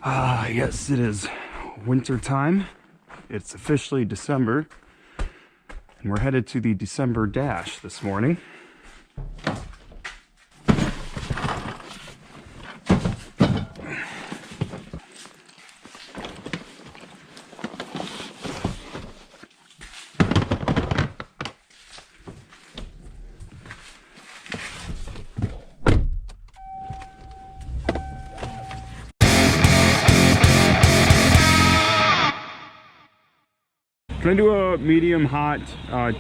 Yes, it is winter time. It's officially December, and we're headed to the December Dash this morning. Can I do a medium hot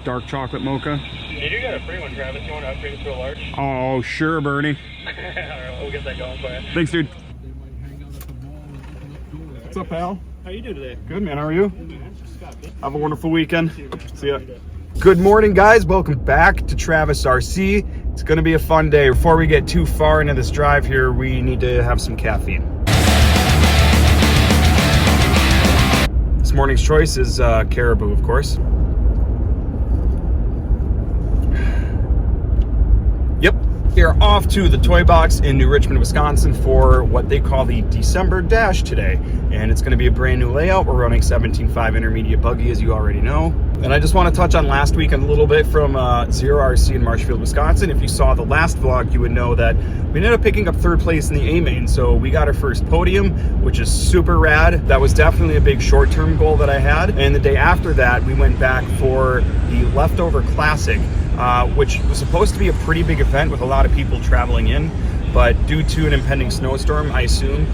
dark chocolate mocha? You do got a free one, Travis. You want to upgrade it to a large? Oh, sure, Bernie. Alright, we'll get that going for you. Thanks, dude. What's up, pal? How you doing today? Good, man. How are you? Have a wonderful weekend. See ya. Good morning, guys. Welcome back to Travis RC. It's going to be a fun day. Before we get too far into this drive here, we need to have some caffeine. This morning's choice is Caribou, of course. Yep, we are off to the Toy Box in New Richmond, Wisconsin for what they call the December Dash today. And it's going to be a brand new layout. We're running 17.5 intermediate buggy, as you already know. And I just want to touch on last weekend a little bit from Zero RC in Marshfield, Wisconsin. If you saw the last vlog, you would know that we ended up picking up third place in the A-Main. So we got our first podium, which is super rad. That was definitely a big short-term goal that I had. And the day after that, we went back for the Leftover Classic, which was supposed to be a pretty big event with a lot of people traveling in. But due to an impending snowstorm, I assume,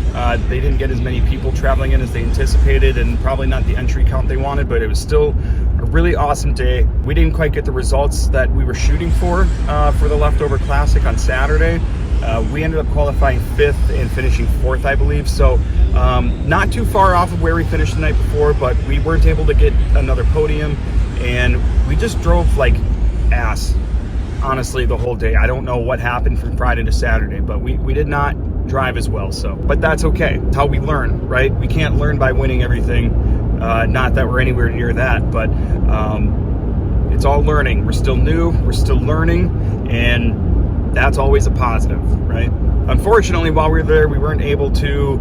they didn't get as many people traveling in as they anticipated, and probably not the entry count they wanted, but it was still a really awesome day. We didn't quite get the results that we were shooting for the Leftover Classic on Saturday. We ended up qualifying 5th and finishing 4th, I believe. So not too far off of where we finished the night before, but we weren't able to get another podium, and we just drove like ass. Honestly, the whole day. I don't know what happened from Friday to Saturday, but we did not drive as well. So, but that's okay. It's how we learn, right? We can't learn by winning everything. Not that we're anywhere near that, but it's all learning. We're still new, we're still learning, and that's always a positive, right? Unfortunately, while we were there, we weren't able to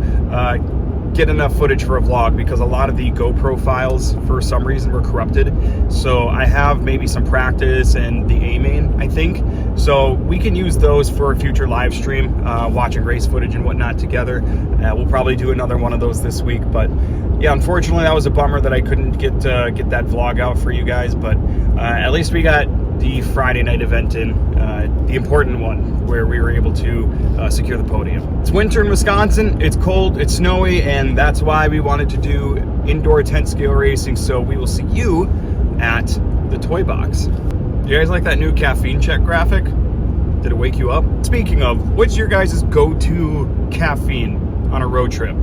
get enough footage for a vlog because a lot of the GoPro files for some reason were corrupted. So I have maybe some practice and the A-Main, I think. So we can use those for a future live stream, watching race footage and whatnot together. We'll probably do another one of those this week. But yeah, unfortunately, that was a bummer that I couldn't get that vlog out for you guys. But at least we got the Friday night event in, the important one, where we were able to secure the podium. It's winter in Wisconsin, it's cold, it's snowy, and that's why we wanted to do indoor tent scale racing. So we will see you at the Toy Box. You guys like that new caffeine check graphic? Did it wake you up? Speaking of, what's your guys' go-to caffeine on a road trip?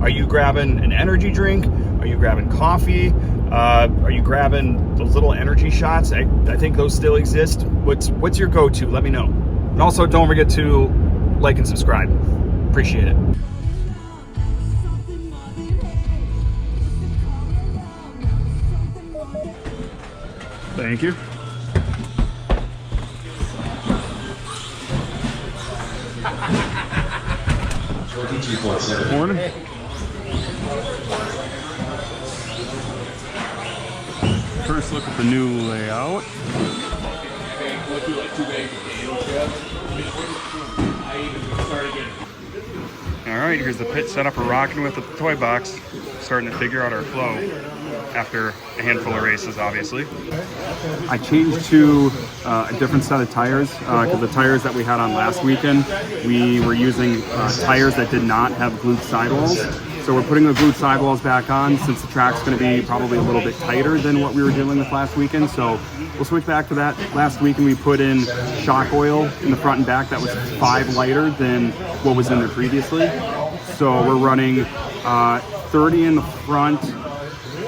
Are you grabbing an energy drink? Are you grabbing coffee? Are you grabbing those little energy shots? I think those still exist. What's your go-to? Let me know. And also, don't forget to like and subscribe. Appreciate it. Thank you. Good morning. First look at the new layout. Alright, here's the pit setup we're rocking with at the Toy Box. Starting to figure out our flow after a handful of races, obviously. I changed to a different set of tires because the tires that we had on last weekend, we were using tires that did not have glued sidewalls. So we're putting the glued sidewalls back on since the track's going to be probably a little bit tighter than what we were dealing with last weekend. So we'll switch back to that. Last weekend we put in shock oil in the front and back that was 5 lighter than what was in there previously. So we're running 30 in the front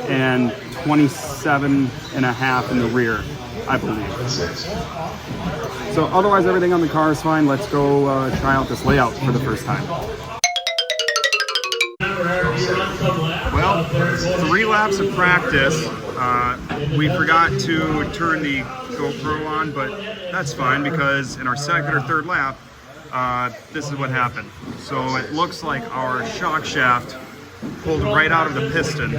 and 27.5 in the rear, I believe. So otherwise everything on the car is fine. Let's go try out this layout for the first time. Well, 3 laps of practice. We forgot to turn the GoPro on, but that's fine because in our second or third lap, this is what happened. So it looks like our shock shaft pulled right out of the piston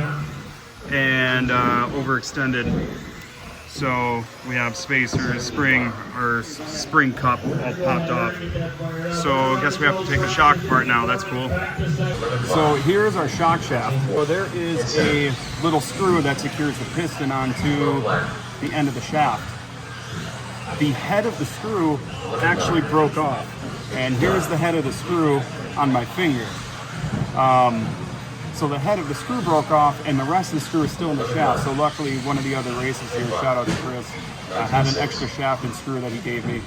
and overextended. So we have spacers, spring cup all popped off. So I guess we have to take the shock apart now. That's cool. So here's our shock shaft. So there is a little screw that secures the piston onto the end of the shaft. The head of the screw actually broke off. And here's the head of the screw on my finger. So the head of the screw broke off and the rest of the screw is still in the shaft. So luckily one of the other races here, shout out to Chris, had an extra shaft and screw that he gave me.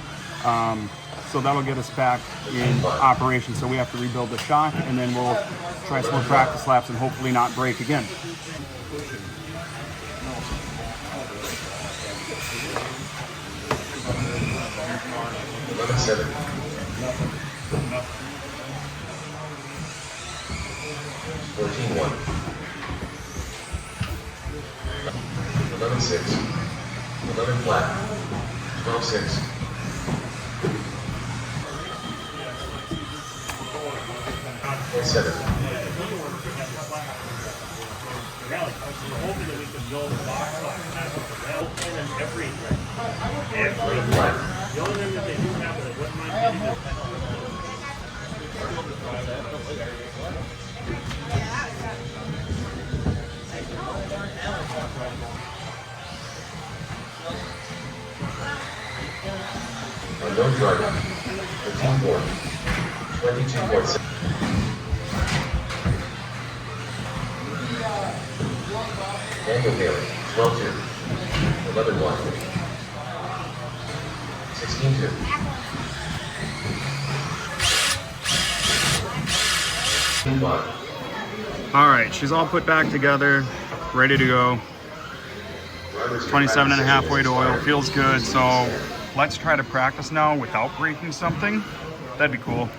So that'll get us back in operation. So we have to rebuild the shock and then we'll try some more practice laps and hopefully not break again. Seven. 14-1. 11-6. 11 flat. 12-6. 7. The only thing that they do have that wouldn't mind getting this Unknown driver. 15-4. 22.7. Daniel Bailey. 12-2. 11-1. 16-2. All right, she's all put back together, ready to go. 27.5 weight oil, feels good. So let's try to practice now without breaking something. That'd be cool.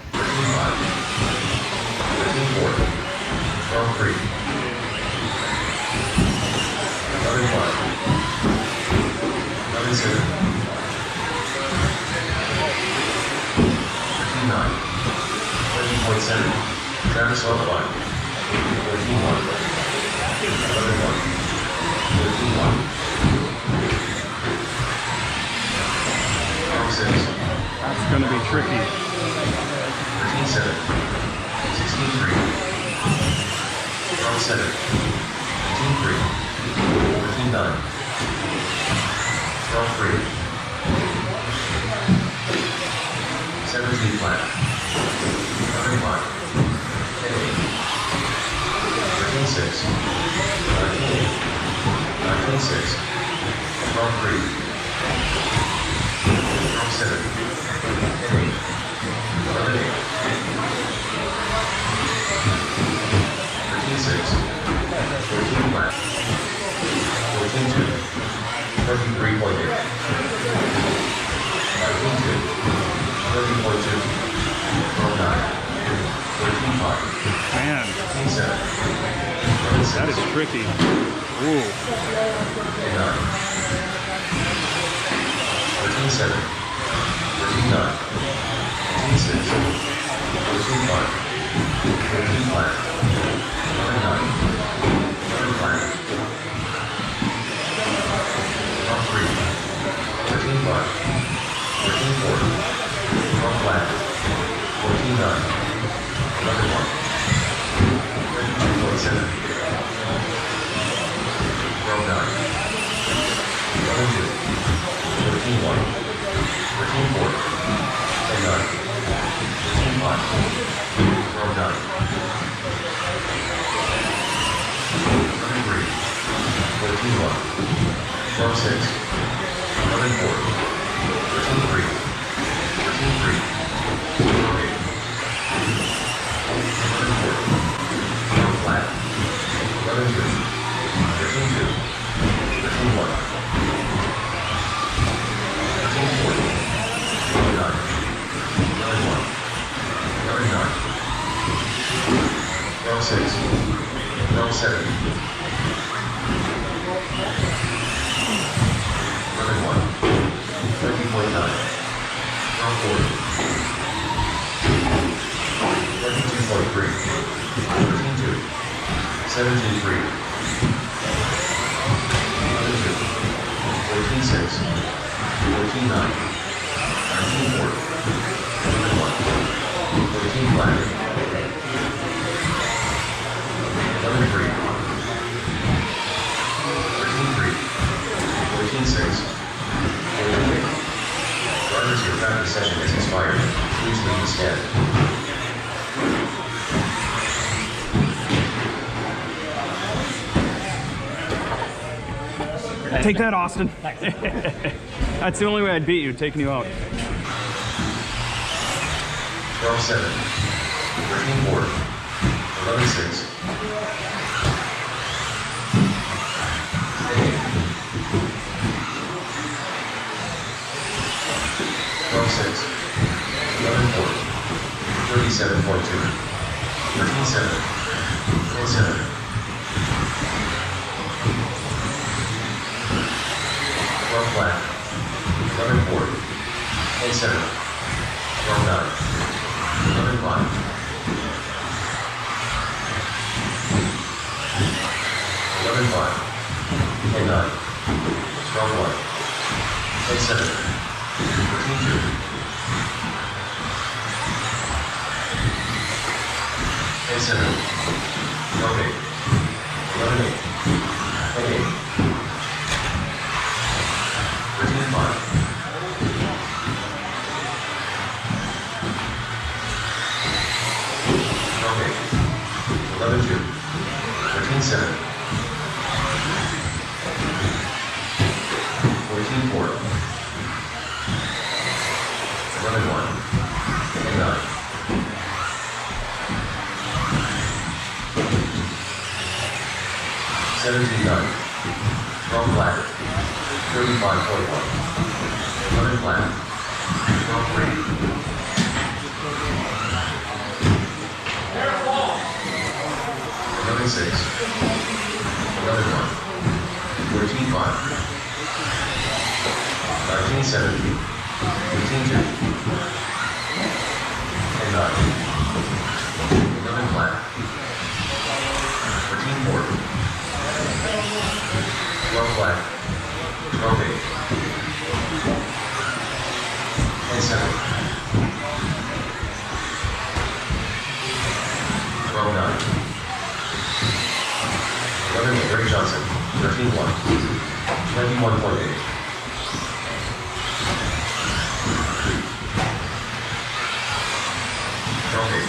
20.7. Travis on the line. 14-1. 11-1. 14-1. 12-6. That's gonna be tricky. 13-7. 16-3. 12-7. 18-3. 14-9. 12-3. 17 flat. 35. 13-6. 19-6. 12-3. 12-7. 10-8. 11-8. 13-6. 14 flat. 14-2. 33.8. 19-2. 30.2. 12-9. 13-5. Man, 13-7. that is tricky. Ooh. 9. 13-7. 13-9. 13-6. 14-5. 14-5. 11-9. 11-5. 12-3. 13-5. 13-4. 12-flat. 14-9. 11-1. 32.7. 12-9. 11-2. 14-1. 14-4. 10-9. 14-5. 12-9. 11-3. 14-1. 12-6. 11-4. 13-3. 13-3. 12-8. 11-4. 12-flat. 11-2. 13-2. 13-1. 13-4. 12-9. 11-1. 11-9. 12-6. 12-7. 11-1. 13.9. 12-4. 13.3, 13.2, 17.3, 11.2, 14.6, 14.9, 19.4, 14 flat, 11.3, 13.3, 14.6, 14.8. Drivers, your practice session has expired. Please leave the stand. Take that, Austin. That's the only way I'd beat you, taking you out. 12.7, 13.4, 11.6, 12.6, 11.4, 37.2, 13.7, 12.7, 12 flat, 11.4, 10.7, 12.9, 11.5, 11.5, 10.9, 12.1, 10.7, 14.2, 10.7, 12.8, 11.8, 10.8, 13.5, 12.8, 11.2, 13.7, 14.4, 11.1, 10.9, 17.9, 12 flat, 35.1, 11 flat, 12.3, 11.6, 11.1, 14.5, 19.7, 15.2, 10.9, 11 flat, 14.4, 12 flat, 12.8, 10.7, 12.9, 11 Gary Johnson, 13.1, 21.8, 12.8,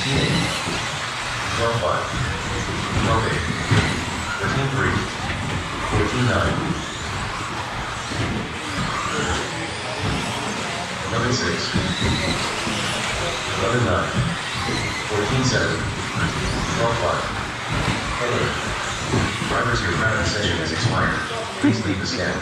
18.8, 12.5, 12.8, 13.3, 14.9, 11.6, 11.9, 14.7, 12.5, 10.8. Drivers, your practice session has expired. Please leave the stand.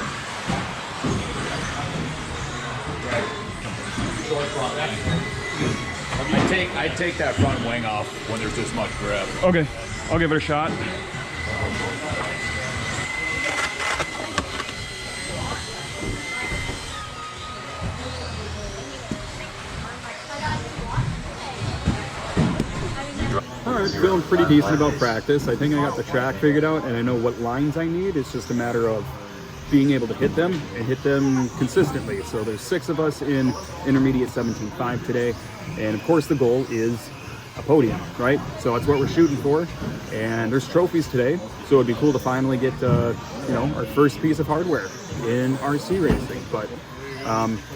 I take that front wing off when there's this much grip. Okay, I'll give it a shot. All right, feeling pretty decent about practice. I think I got the track figured out and I know what lines I need. It's just a matter of being able to hit them and hit them consistently. So there's 6 of us in intermediate 17.5 today. And of course the goal is a podium, right? So that's what we're shooting for. And there's trophies today. So it'd be cool to finally get, you know, our first piece of hardware in RC racing. But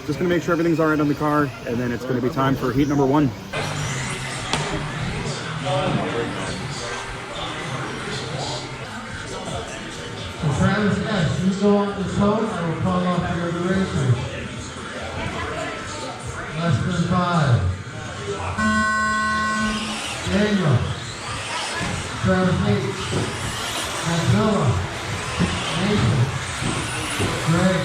just gonna make sure everything's all right on the car. And then it's gonna be time for heat number 1. Travis S., you go on the code, I will call off your duration. Less than 5. Daniel. Travis H. Godzilla. Nathan. Greg.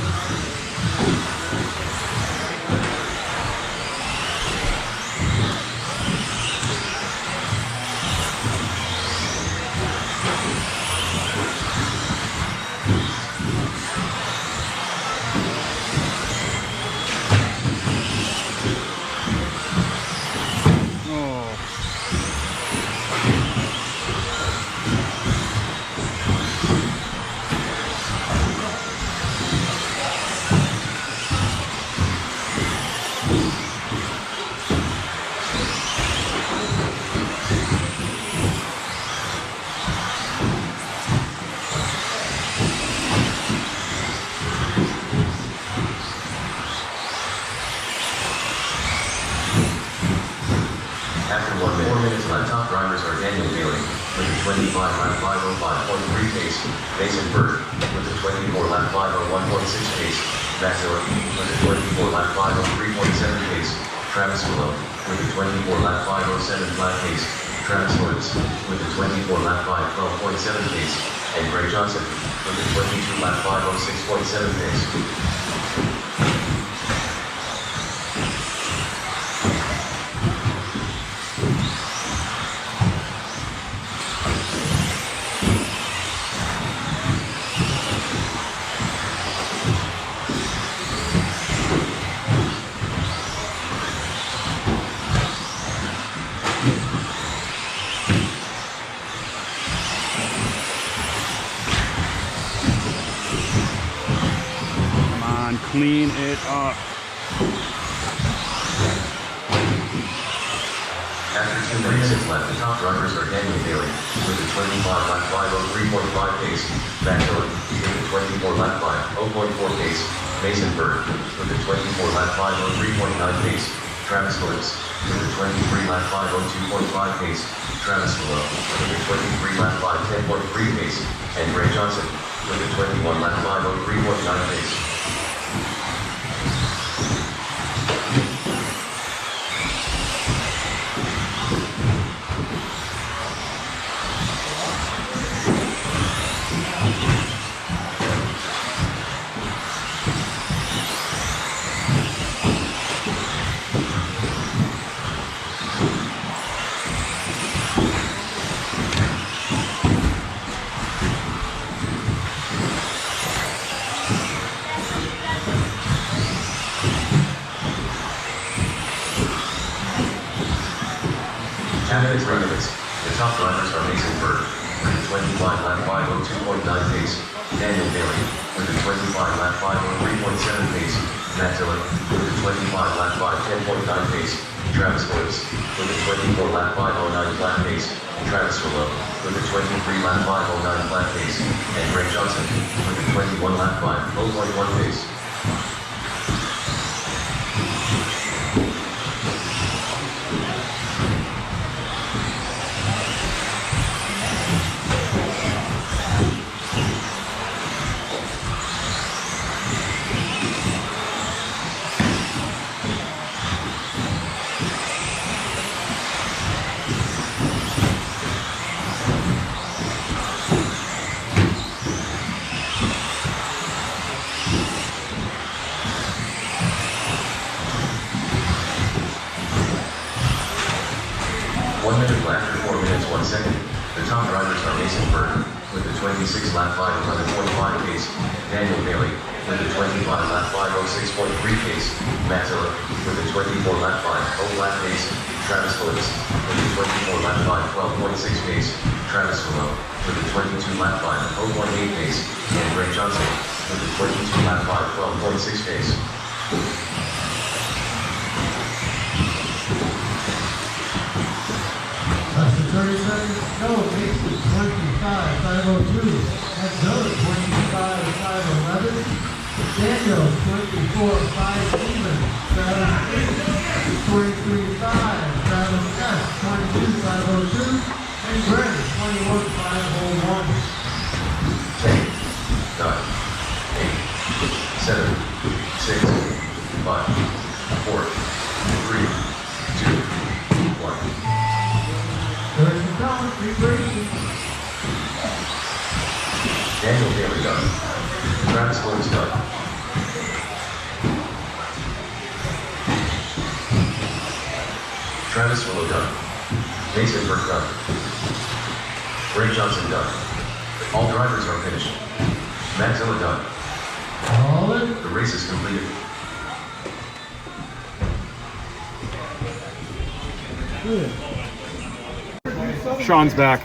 top drivers are Daniel Bailey with a 25-lap 505.3 pace, Mason Bird with a 24-lap 501.6 pace, Matt Miller with a 24-lap 503.7 pace, Travis Willow with a 24-lap 507 flat pace, Travis Woods with a 24-lap 512.7 pace, and Greg Johnson with a 22-lap 506.7 pace. Clean it up. After 2 minutes left, the top drivers are Daniel Bailey with a 25-lap 503.5 pace, Matt Miller with a 24-lap 5.04 pace, Mason Bird with a 24-lap 503.9 pace, Travis Woods with a 23-lap 502.5 pace, Travis Willow with a 23-lap 510.3 pace, and Greg Johnson with a 21-lap 503.9 pace. Candidates records. The top drivers are Mason Bird with a 25-lap 502.9 pace, Daniel Bailey with a 25-lap 503.7 pace, Matt Dillon with a 25-lap 510.9 pace, Travis Woods with a 24-lap 509 flat pace, Travis Willow with a 23-lap 509 flat pace, and Greg Johnson with a 21-lap 501 pace. The top drivers are Mason Bird with a 26-lap 511.5 pace, Daniel Bailey with a 25-lap 506.3 pace, Matt Dillon with a 24-lap 50 lap pace, Travis Woods with a 24-lap 512.6 pace, Travis Willow with a 22-lap 5018 pace, and Greg Johnson with a 22-lap 512.6 pace. After 30 seconds to go, Mason 25-502, Matt Dillon 25-511, Daniel 24-5 even, Travis 23-5, Travis S 22-502, and Greg 21-501. 10, 9, 8, 7, 6, 5, 4, 3, 2, 1. There's the count, rebreathing. Daniel Bailey done. Travis Woods done. Travis Willow done. Mason Bird done. Greg Johnson done. All drivers are finished. Matt Dillon done. All in. The race is completed. Sean's back.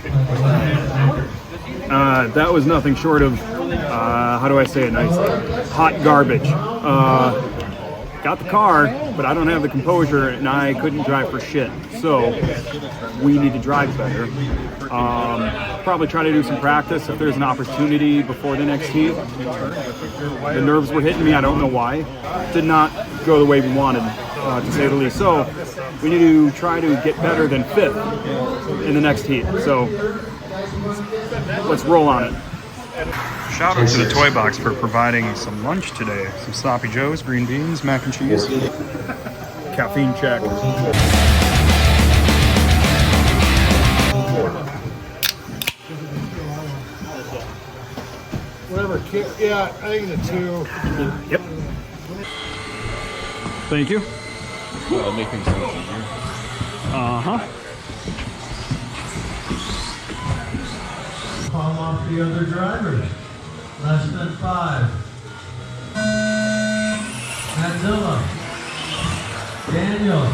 That was nothing short of, how do I say it nicely? Hot garbage. Got the car, but I don't have the composure and I couldn't drive for shit. So we need to drive better. Probably try to do some practice if there's an opportunity before the next heat. The nerves were hitting me, I don't know why. Did not go the way we wanted. to say the least. So we need to try to get better than 5th in the next heat. So let's roll on it. Shout out to the Toy Box for providing some lunch today. Some sloppy joes, green beans, mac and cheese. Caffeine check. Whatever, yeah, I think the 2. Yep. Thank you. That'll make things so much easier. Uh-huh. Call off the other drivers. Less than 5. Matzilla. Daniel.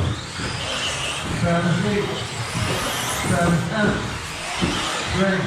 Travis H. Travis F. Greg.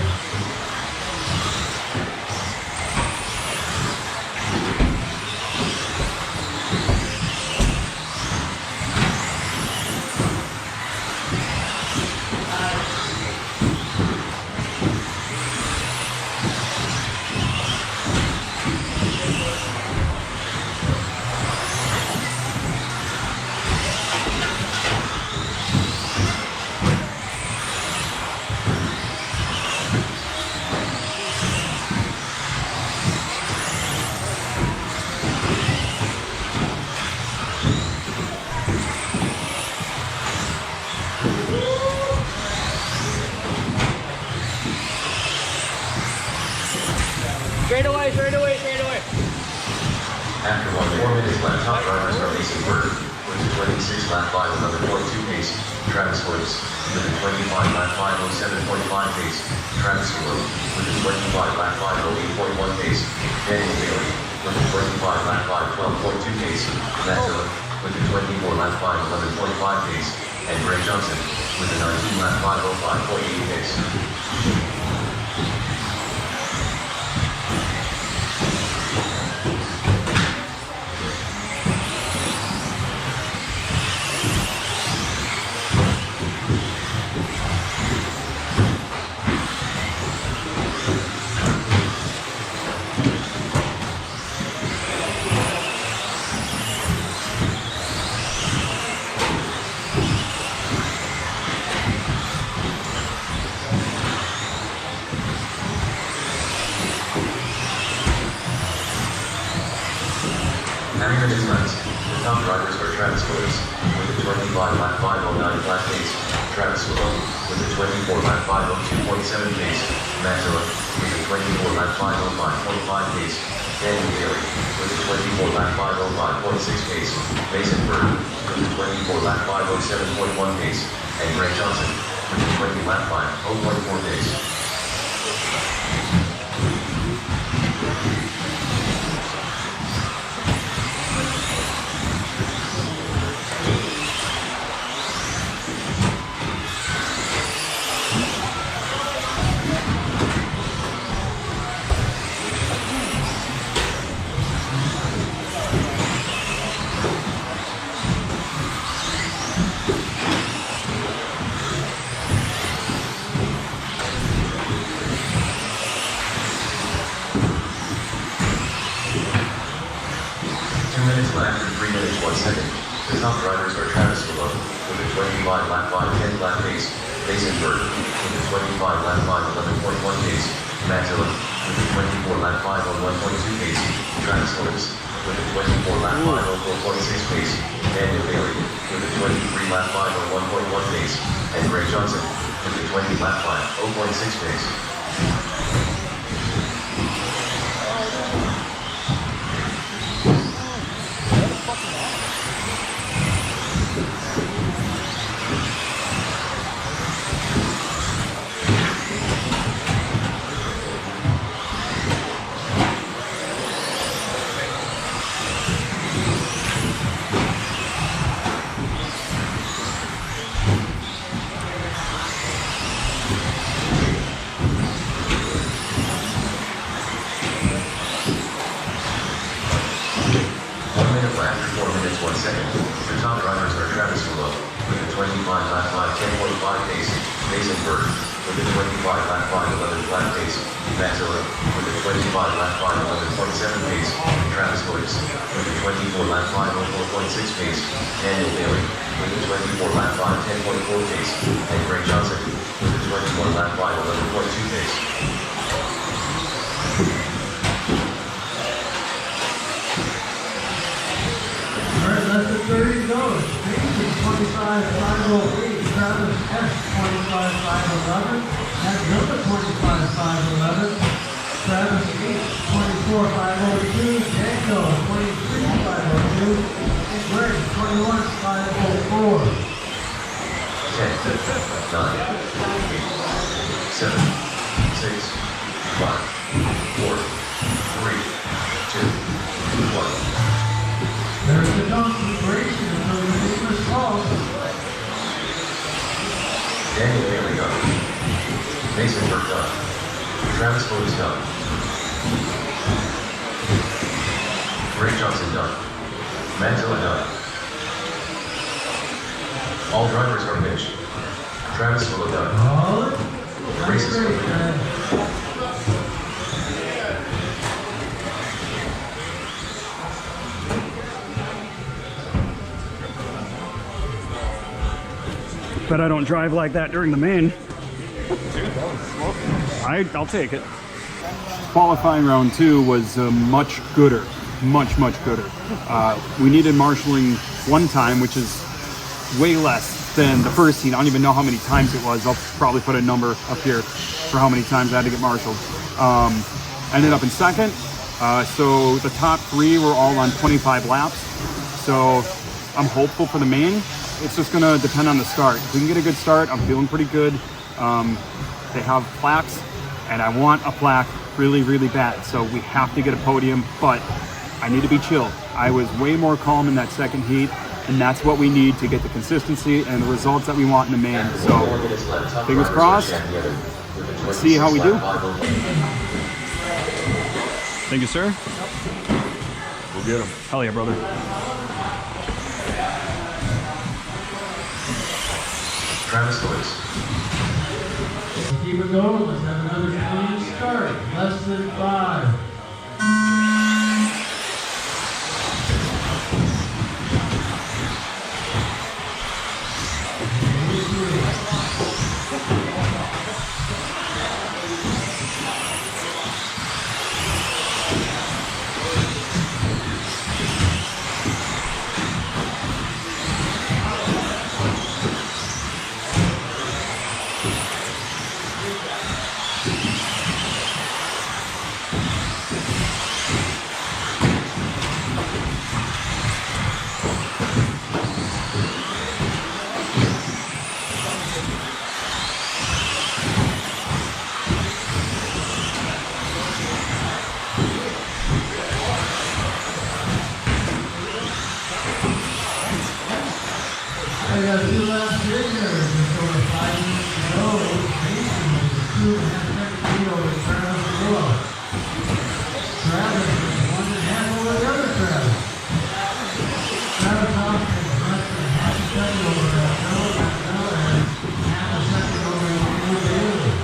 After 4 minutes left, top drivers are Mason Bird with a 26 lap 511.2 pace. Travis Woods with a 25 lap 507.5 pace. Travis Willow with a 25 lap 508.1 pace. Daniel Bailey with a 25 lap 512.2 pace. Matt Dillon with a 24 lap 511.5 pace. And Greg Johnson with a 19 lap 505.8 pace. Minutes left. The top drivers are Travis Woods with a 25 lap 509 flat pace. Travis Willow with a 24 lap 502.7 pace. Matt Dillon with a 24 lap 505.5 pace. Daniel Bailey with a 24 lap 505.6 pace. Mason Bird with a 24 lap 507.1 pace. And Greg Johnson with a 20 lap 5.4 pace. Lap and 3 minutes 1 second. The top drivers are Travis Spallone with a 25 lap 5 10 lap pace. Mason Bird with a 25 lap 5 11.1 pace. Matt Dillon with a 24 lap 5 1.2 pace. Travis Woods with a 24 lap 5 4.6 pace. Daniel Bailey with a 23 lap 5 1.1 pace. And Greg Johnson with a 20 lap 5 0.6 pace. Mason Bird with a 25 lap 511 flat pace. Maxilla with a 25 lap 511.7 pace. Travis Williams with a 24 lap 504.6 pace. Daniel Bailey with a 24 lap 510.4 pace. And Greg Johnson with a 24 lap 511.2 pace. Alright, less than 30 to go. Mason 25.508. Travis S 25.511. Maxilla 25.511. Travis H 24.502. Daniel 23.502. And Greg 21.504. 10, 9, 8, 7, 6, 5, 4, 3, 2, 1. There's the donkey racing until the famous call. Daniel Bailey done. Mason Burke done. Travis Williams done. Greg Johnson done. Maxilla done. All drivers are finished. Travis Fuller done. Oh, Race is great, complete. man. Bet I don't drive like that during the main. I'll take it. Qualifying round 2 was much gooder. Much gooder. We needed marshalling one time, which is way less than the first heat. I don't even know how many times it was. I'll probably put a number up here for how many times I had to get marshaled. Ended up in second. So the top 3 were all on 25 laps. So I'm hopeful for the main. It's just gonna depend on the start. If we can get a good start, I'm feeling pretty good. They have plaques, and I want a plaque really bad. So we have to get a podium, but I need to be chill. I was way more calm in that second heat, and that's what we need to get the consistency and the results that we want in the main. So fingers crossed. Let's see how we do. Thank you, sir. We'll get him. Hell yeah, brother. Travis Williams. Keep it going. Let's have another clean start. Less than 5. I got 2 laps in there. Just over 5 minutes to go. Mason with a 2.5 second lead over Travis Willow. Travis is 1.5 over the other Travis. Travis Austin is less than half a second over Maxilla. Maxilla has half a second over Daniel Bailey.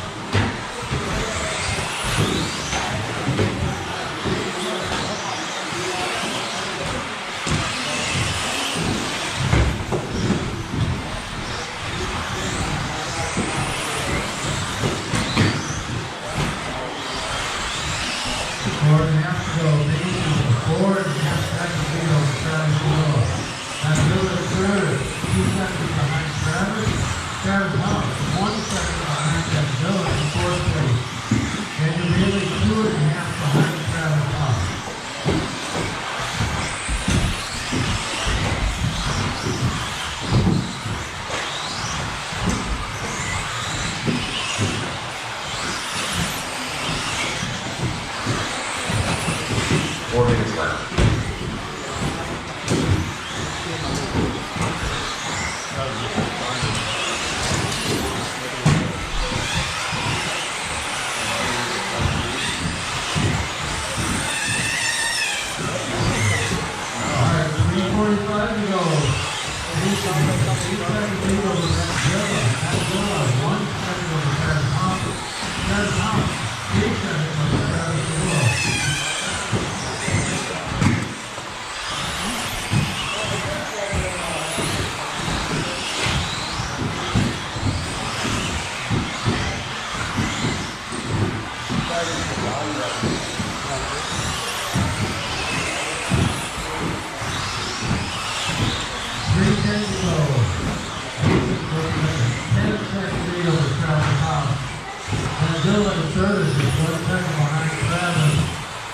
Godzilla in third is 1 second behind Travis.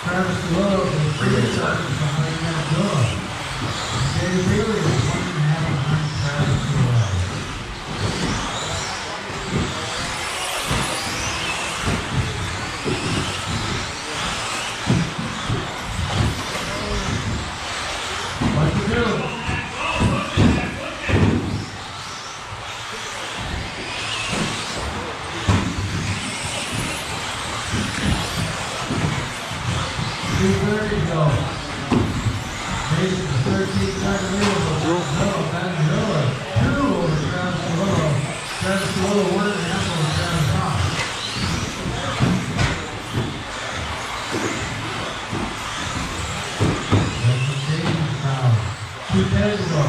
Travis Lowe is 3 seconds behind Godzilla. Danny Bailey is 1.5 behind Travis Lowe. What to do? There you go. Mason, 13-second lead over Godzilla. 2 over Travis Lowe. Travis Lowe 1.5 over Travis Hoff. Two days ago,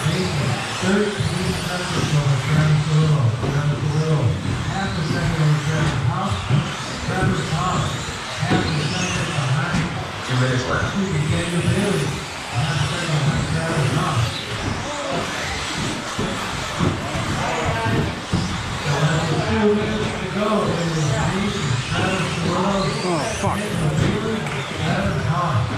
Mason, 13 seconds over Travis Lowe. Travis Lowe, half a second over Travis Hoff. Travis Hoff, half a second behind. 2 minutes left. Daniel Bailey, half a second behind Travis Hoff. So after 2 minutes to go, it is Mason, Travis Lowe, Daniel Bailey, Travis Hoff,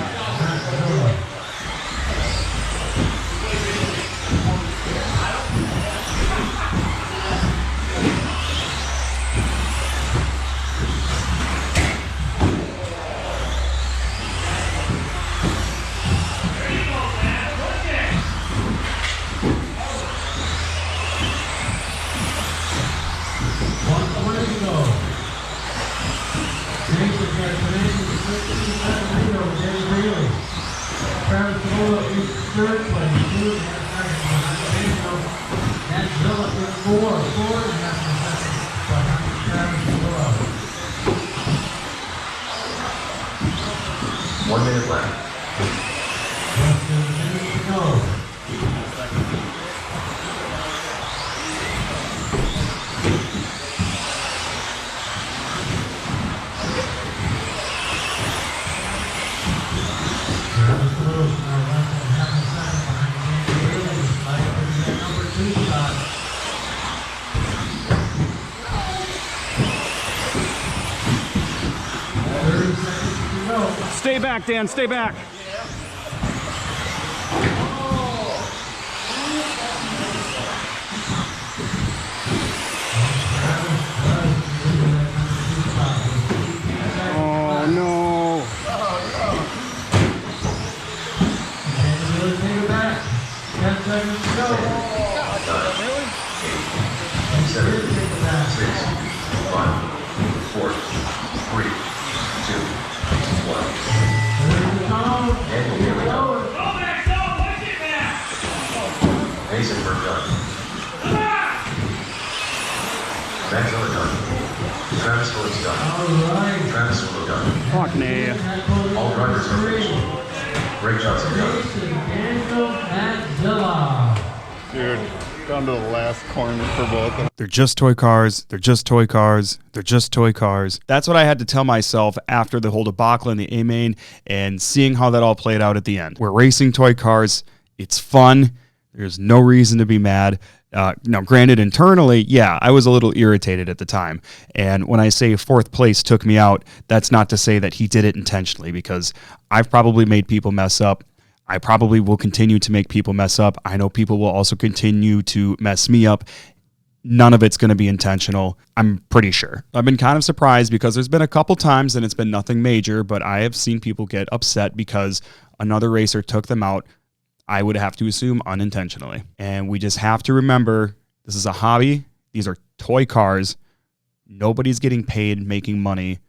Travis Lowe. Third place, 2.5 seconds behind Godzilla in 4.5 seconds behind Travis Lowe. 1 minute left. Less than a minute to go. Travis Lowe now less than half a second behind Danny Bailey, fighting for the number 2 spot. Stay back, Dan, stay back. Oh, no. Take it back. 10 seconds to go. 7, 6, 5, 4, 3, 2, 1. Daniel Bailey done. Mason Burke done. Godzilla done. Travis Lowe's done. All right. Travis Lowe done. Fuck me. All drivers are finished. Greg Johnson done. Daniel Godzilla. Dude, down to the last corner for both of them. They're just toy cars. They're just toy cars. They're just toy cars. That's what I had to tell myself after the whole debacle in the A-Main and seeing how that all played out at the end. We're racing toy cars. It's fun. There's no reason to be mad. Now, granted, internally, yeah, I was a little irritated at the time. And when I say fourth place took me out, that's not to say that he did it intentionally, because I've probably made people mess up. I probably will continue to make people mess up. I know people will also continue to mess me up. None of it's going to be intentional, I'm pretty sure. I've been kind of surprised because there's been a couple times and it's been nothing major, but I have seen people get upset because another racer took them out. I would have to assume unintentionally. And we just have to remember, this is a hobby. These are toy cars. Nobody's getting paid making money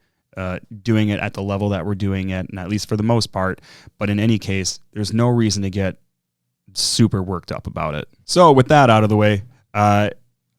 doing it at the level that we're doing it, and at least for the most part. But in any case, there's no reason to get super worked up about it. So with that out of the way, I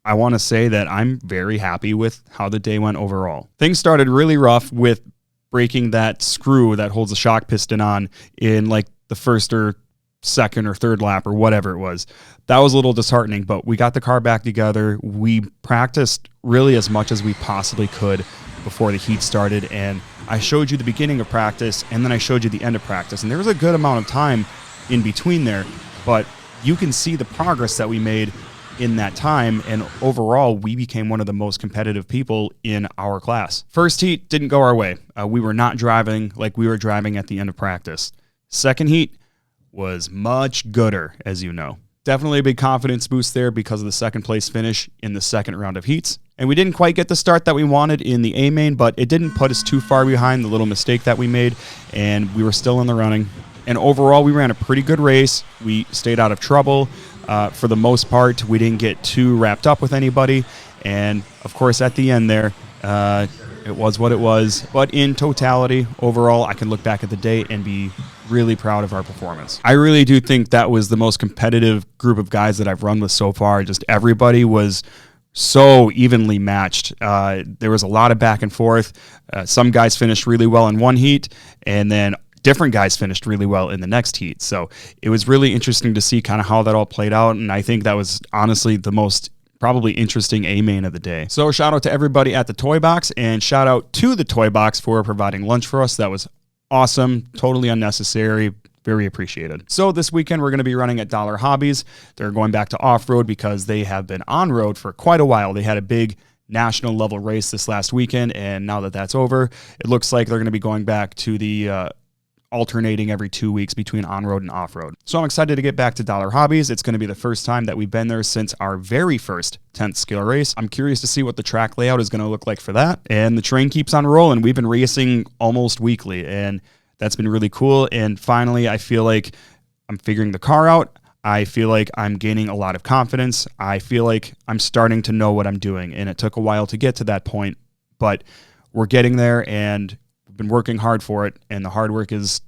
want to say that I'm very happy with how the day went overall. Things started really rough with breaking that screw that holds the shock piston on in like the first or second or third lap or whatever it was. That was a little disheartening, but we got the car back together. We practiced really as much as we possibly could before the heat started, and I showed you the beginning of practice and then I showed you the end of practice, and there was a good amount of time in between there, but you can see the progress that we made in that time, and overall we became one of the most competitive people in our class. First heat didn't go our way. We were not driving like we were driving at the end of practice. Second heat was much gooder, as you know. Definitely a big confidence boost there because of the second place finish in the second round of heats. And we didn't quite get the start that we wanted in the A main, but it didn't put us too far behind the little mistake that we made, and we were still in the running. And overall, we ran a pretty good race. We stayed out of trouble. For the most part, we didn't get too wrapped up with anybody. And of course, at the end there, it was what it was. But in totality, overall, I can look back at the day and be really proud of our performance. I really do think that was the most competitive group of guys that I've run with so far. Just everybody was so evenly matched. There was a lot of back and forth. Some guys finished really well in one heat, and then different guys finished really well in the next heat. So it was really interesting to see kind of how that all played out. And I think that was honestly the most probably interesting A main of the day. So shout out to everybody at the Toy Box, and shout out to the Toy Box for providing lunch for us. That was awesome. Totally unnecessary. Very appreciated. So this weekend we're going to be running at Dollar Hobbies. They're going back to off-road because they have been on-road for quite a while. They had a big national level race this last weekend, and now that that's over, it looks like they're going to be going back to the alternating every 2 weeks between on-road and off-road. So I'm excited to get back to Dollar Hobbies. It's going to be the first time that we've been there since our very first 10th scale race. I'm curious to see what the track layout is going to look like for that. And the train keeps on rolling. We've been racing almost weekly, and that's been really cool. And finally, I feel like I'm figuring the car out. I feel like I'm gaining a lot of confidence. I feel like I'm starting to know what I'm doing. And it took a while to get to that point, but we're getting there, and we've been working hard for it. And the hard work is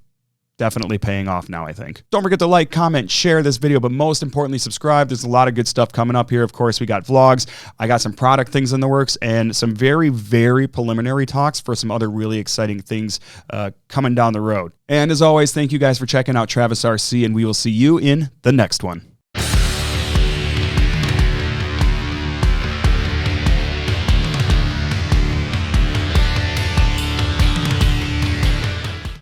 definitely paying off now, I think. Don't forget to like, comment, share this video, but most importantly, subscribe. There's a lot of good stuff coming up here. Of course, we got vlogs. I got some product things in the works and some very, very preliminary talks for some other really exciting things coming down the road. And as always, thank you guys for checking out Travis RC, and we will see you in the next one.